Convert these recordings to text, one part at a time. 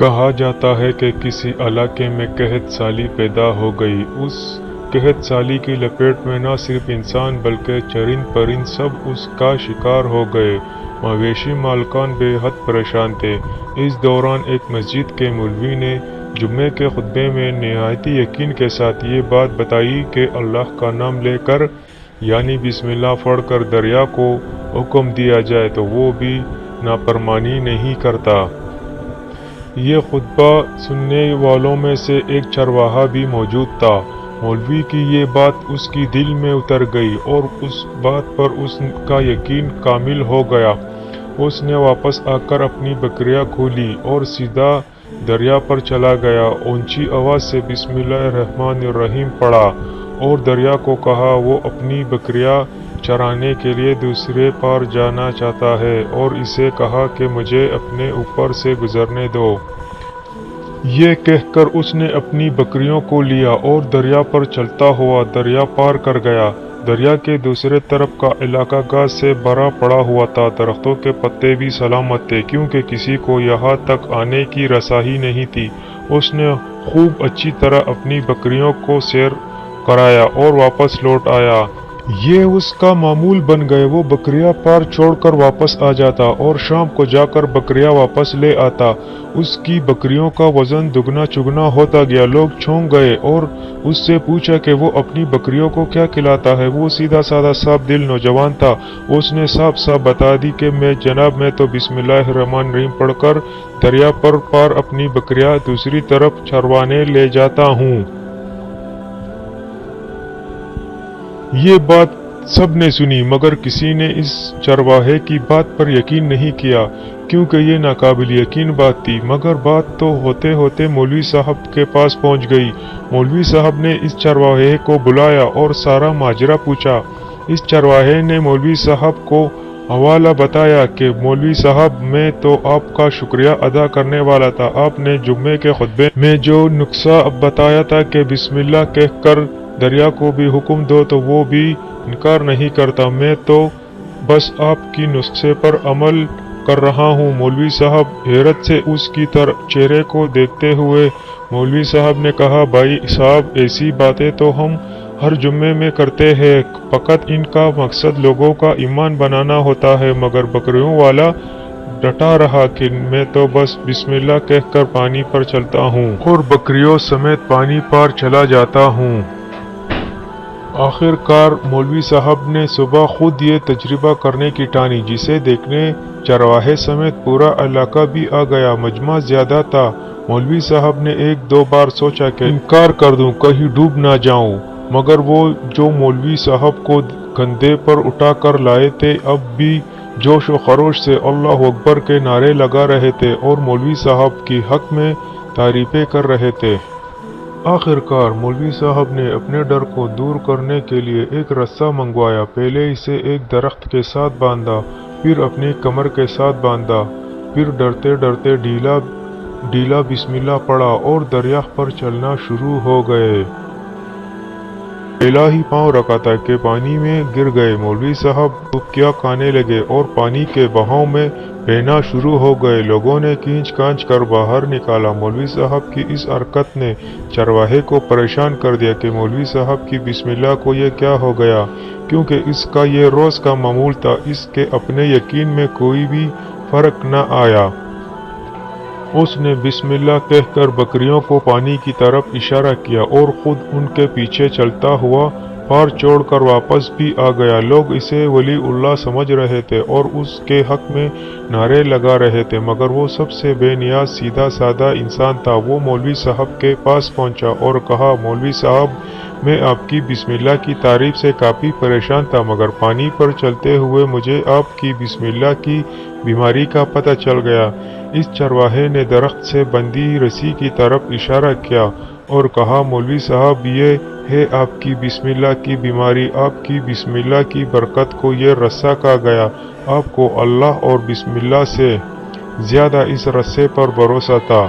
کہا جاتا ہے کہ کسی علاقے میں قحط سالی پیدا ہو گئی۔ اس قحط سالی کی لپیٹ میں نہ صرف انسان بلکہ چرند پرند سب اس کا شکار ہو گئے۔ مویشی مالکان بے حد پریشان تھے۔ اس دوران ایک مسجد کے مولوی نے جمعے کے خطبے میں نہایت یقین کے ساتھ یہ بات بتائی کہ اللہ کا نام لے کر یعنی بسم اللہ پڑھ کر دریا کو حکم دیا جائے تو وہ بھی نافرمانی نہیں کرتا۔ یہ خطبہ سننے والوں میں سے ایک چرواہا بھی موجود تھا۔ مولوی کی یہ بات اس کی دل میں اتر گئی اور اس بات پر اس کا یقین کامل ہو گیا۔ اس نے واپس آ کر اپنی بکریاں کھولی اور سیدھا دریا پر چلا گیا۔ اونچی آواز سے بسم اللہ الرحمن الرحیم پڑھا اور دریا کو کہا وہ اپنی بکریاں چرانے کے لیے دوسرے پار جانا چاہتا ہے اور اسے کہا کہ مجھے اپنے اوپر سے گزرنے دو۔ یہ کہہ کر اس نے اپنی بکریوں کو لیا اور دریا پر چلتا ہوا دریا پار کر گیا۔ دریا کے دوسرے طرف کا علاقہ گھاس سے بھرا پڑا ہوا تھا۔ درختوں کے پتے بھی سلامت تھے کیونکہ کسی کو یہاں تک آنے کی رسائی نہیں تھی۔ اس نے خوب اچھی طرح اپنی بکریوں کو سیر کرایا اور واپس لوٹ آیا۔ یہ اس کا معمول بن گئے۔ وہ بکریاں پار چھوڑ کر واپس آ جاتا اور شام کو جا کر بکریاں واپس لے آتا۔ اس کی بکریوں کا وزن دگنا چگنا ہوتا گیا۔ لوگ چونک گئے اور اس سے پوچھا کہ وہ اپنی بکریوں کو کیا کھلاتا ہے۔ وہ سیدھا سادہ صاف دل نوجوان تھا۔ اس نے صاف صاف بتا دی کہ جناب میں تو بسم اللہ الرحمن الرحیم پڑھ کر دریا پر پار اپنی بکریاں دوسری طرف چروانے لے جاتا ہوں۔ یہ بات سب نے سنی مگر کسی نے اس چرواہے کی بات پر یقین نہیں کیا کیونکہ یہ ناقابل یقین بات تھی۔ مگر بات تو ہوتے ہوتے مولوی صاحب کے پاس پہنچ گئی۔ مولوی صاحب نے اس چرواہے کو بلایا اور سارا ماجرا پوچھا۔ اس چرواہے نے مولوی صاحب کو حوالہ بتایا کہ مولوی صاحب میں تو آپ کا شکریہ ادا کرنے والا تھا۔ آپ نے جمعے کے خطبے میں جو نسخہ بتایا تھا کہ بسم اللہ کہہ کر دریا کو بھی حکم دو تو وہ بھی انکار نہیں کرتا۔ میں تو بس آپ کی نسخے پر عمل کر رہا ہوں۔ مولوی صاحب حیرت سے اس کی چہرے کو دیکھتے ہوئے مولوی صاحب نے کہا بھائی صاحب ایسی باتیں تو ہم ہر جمعے میں کرتے ہیں، فقط ان کا مقصد لوگوں کا ایمان بنانا ہوتا ہے۔ مگر بکریوں والا ڈٹا رہا کہ میں تو بس بسم اللہ کہہ کر پانی پر چلتا ہوں اور بکریوں سمیت پانی پار چلا جاتا ہوں۔ آخر کار مولوی صاحب نے صبح خود یہ تجربہ کرنے کی ٹانی جسے دیکھنے چرواہے سمیت پورا علاقہ بھی آ گیا۔ مجمع زیادہ تھا۔ مولوی صاحب نے ایک دو بار سوچا کہ انکار کر دوں کہیں ڈوب نہ جاؤں مگر وہ جو مولوی صاحب کو کندھے پر اٹھا کر لائے تھے اب بھی جوش و خروش سے اللہ اکبر کے نعرے لگا رہے تھے اور مولوی صاحب کی حق میں تعریفیں کر رہے تھے۔ آخر کار مولوی صاحب نے اپنے ڈر کو دور کرنے کے لیے ایک رسہ منگوایا۔ پہلے اسے ایک درخت کے ساتھ باندھا، پھر اپنی کمر کے ساتھ باندھا، پھر ڈرتے ڈرتے ڈھیلا بسم اللہ پڑھا اور دریا پر چلنا شروع ہو گئے۔ پہلا ہی پاؤں رکھا تھا کہ پانی میں گر گئے۔ مولوی صاحب ڈبکیاں کھانے لگے اور پانی کے بہاؤ میں بہنا شروع ہو گئے۔ لوگوں نے کھینچ کھانچ کر باہر نکالا۔ مولوی صاحب کی اس حرکت نے چرواہے کو پریشان کر دیا کہ مولوی صاحب کی بسم اللہ کو یہ کیا ہو گیا کیونکہ اس کا یہ روز کا معمول تھا۔ اس کے اپنے یقین میں کوئی بھی فرق نہ آیا۔ اس نے بسم اللہ کہہ کر بکریوں کو پانی کی طرف اشارہ کیا اور خود ان کے پیچھے چلتا ہوا پار چھوڑ کر واپس بھی آ گیا۔ لوگ اسے ولی اللہ سمجھ رہے تھے اور اس کے حق میں نعرے لگا رہے تھے مگر وہ سب سے بے نیاز سیدھا سادہ انسان تھا۔ وہ مولوی صاحب کے پاس پہنچا اور کہا مولوی صاحب میں آپ کی بسم اللہ کی تعریف سے کافی پریشان تھا مگر پانی پر چلتے ہوئے مجھے آپ کی بسم اللہ کی بیماری کا پتہ چل گیا۔ اس چرواہے نے درخت سے بندھی رسی کی طرف اشارہ کیا اور کہا مولوی صاحب یہ ہے آپ کی بسم اللہ کی بیماری۔ آپ کی بسم اللہ کی برکت کو یہ رسہ کھا گیا۔ آپ کو اللہ اور بسم اللہ سے زیادہ اس رسے پر بھروسہ تھا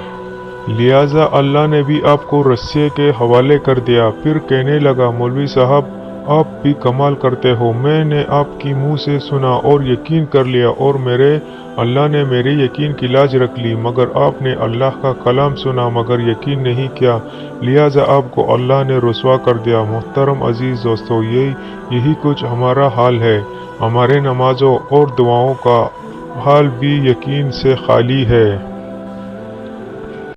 لہٰذا اللہ نے بھی آپ کو رسے کے حوالے کر دیا۔ پھر کہنے لگا مولوی صاحب آپ بھی کمال کرتے ہو۔ میں نے آپ کی منہ سے سنا اور یقین کر لیا، اور میرے اللہ نے میرے یقین کی لاج رکھ لی، مگر آپ نے اللہ کا کلام سنا مگر یقین نہیں کیا، لہٰذا آپ کو اللہ نے رسوا کر دیا۔ محترم عزیز دوستو، یہی کچھ ہمارا حال ہے۔ ہمارے نمازوں اور دعاؤں کا حال بھی یقین سے خالی ہے۔